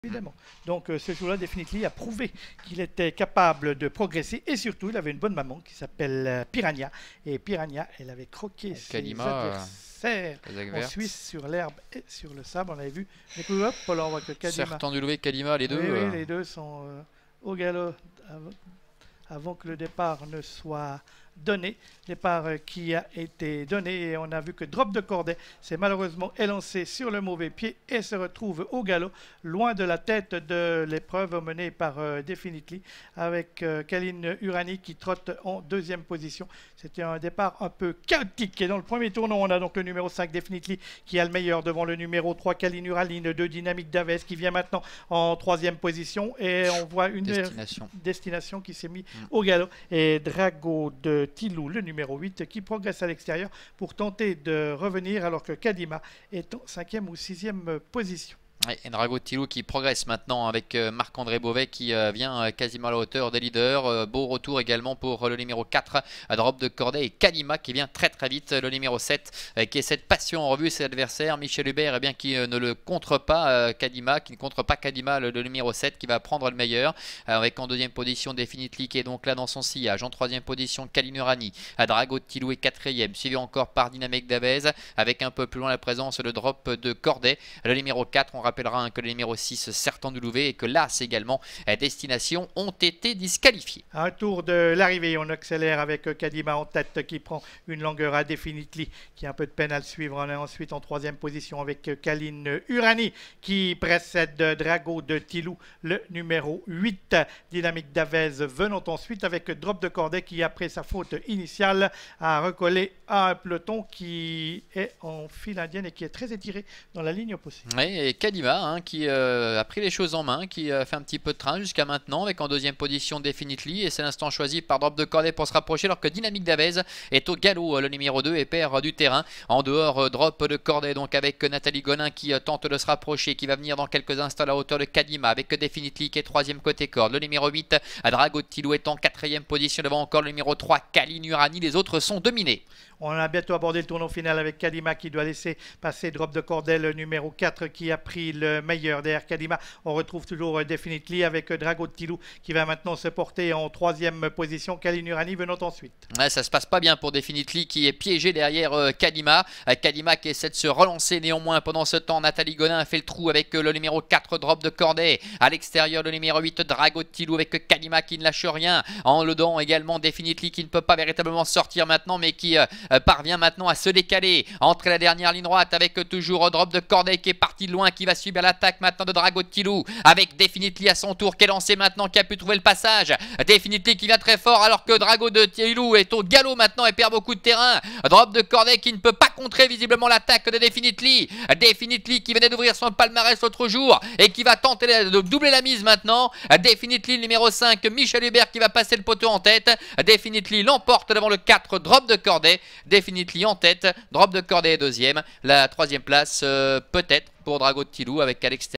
évidemment. Donc ce jour-là, Definitely a prouvé qu'il était capable de progresser et surtout, il avait une bonne maman qui s'appelle Piranha. Et Piranha, elle avait croqué ses adversaires en Suisse sur l'herbe et sur le sable. On avait vu. Hop, là, on voit que Kadima. Certain du lever, Kalima, les deux. Oui, les deux sont au galop avant que le départ ne soit donné. Départ qui a été donné et on a vu que Drop de Corday s'est malheureusement élancé sur le mauvais pied et se retrouve au galop, loin de la tête de l'épreuve menée par Definitely avec Kalin Urani qui trotte en deuxième position. C'était un départ un peu chaotique et dans le premier tournant on a donc le numéro 5 Definitely qui a le meilleur devant le numéro 3 Kalin Urani de Dynamique Davez qui vient maintenant en troisième position et on voit une destination qui s'est mise au galop et Drago de Tilou, le numéro 8, qui progresse à l'extérieur pour tenter de revenir alors que Kadima est en 5e ou 6e position. Et Drago de Tilou qui progresse maintenant avec Marc-André Beauvais qui vient quasiment à la hauteur des leaders. Beau retour également pour le numéro 4, Drop de Corday et Kadima qui vient très vite. Le numéro 7 qui essaie de passer en revue ses adversaires. Michel Hubert qui ne le contre pas Kadima, qui ne contre pas Kadima, le numéro 7 qui va prendre le meilleur. Avec en deuxième position Definitely qui est donc là dans son sillage. En troisième position Kalin Urani, Drago de Tilou est quatrième, suivi encore par Dynamique Davez avec un peu plus loin la présence de Drop de Corday. Le numéro 4, on rappellera que le numéro 6 Certain du Louvet et que l'As également Destination ont été disqualifiés. À un tour de l'arrivée, on accélère avec Kadima en tête qui prend une longueur à Definitely qui a un peu de peine à le suivre. On est ensuite en troisième position avec Kalin Urani qui précède Drago de Tilou, le numéro 8. Dynamique Davez venant ensuite avec Drop de Corday qui après sa faute initiale a recollé à un peloton qui est en file indienne et qui est très étiré dans la ligne opposée. Oui, et Kadima qui a pris les choses en main, qui a fait un petit peu de train jusqu'à maintenant avec en deuxième position Definitely et c'est l'instant choisi par Drop de Corday pour se rapprocher alors que Dynamique Davez est au galop, le numéro 2 et perd du terrain. En dehors Drop de Corday donc avec Nathalie Gonin qui tente de se rapprocher, qui va venir dans quelques instants à la hauteur de Kadima avec Definitely qui est troisième côté corde. Le numéro 8 Drago de Tilou est en quatrième position devant encore le numéro 3 Kalin Urani. Les autres sont dominés. On a bientôt abordé le tournoi final avec Kadima qui doit laisser passer Drop de Corday, le numéro 4 qui a pris le meilleur. Derrière Kadima, on retrouve toujours Definitely avec Drago de Tilou qui va maintenant se porter en troisième position. Kalin Urani venant ensuite. Ouais, ça se passe pas bien pour Definitely qui est piégé derrière Kadima. Kadima qui essaie de se relancer néanmoins pendant ce temps. Nathalie Gonin a fait le trou avec le numéro 4 Drop de Corday. À l'extérieur le numéro 8 Drago de Tilou avec Kadima qui ne lâche rien. En le dent également Definitely qui ne peut pas véritablement sortir maintenant mais qui parvient maintenant à se décaler entre la dernière ligne droite avec toujours Drop de Corday qui est parti de loin, qui va subir l'attaque maintenant de Drago de Tilou avec Definitely à son tour qui est lancé maintenant, qui a pu trouver le passage. Definitely qui vient très fort alors que Drago de Tilou est au galop maintenant et perd beaucoup de terrain. Drop de Corday qui ne peut pas contrer visiblement l'attaque de Definitely. Definitely qui venait d'ouvrir son palmarès l'autre jour et qui va tenter de doubler la mise maintenant. Definitely numéro 5 Michel Hubert qui va passer le poteau en tête. Definitely l'emporte devant le 4 Drop de Corday. Definitely en tête, Drop de Corday est deuxième. La troisième place peut-être pour Drago de Tilou avec à l'extérieur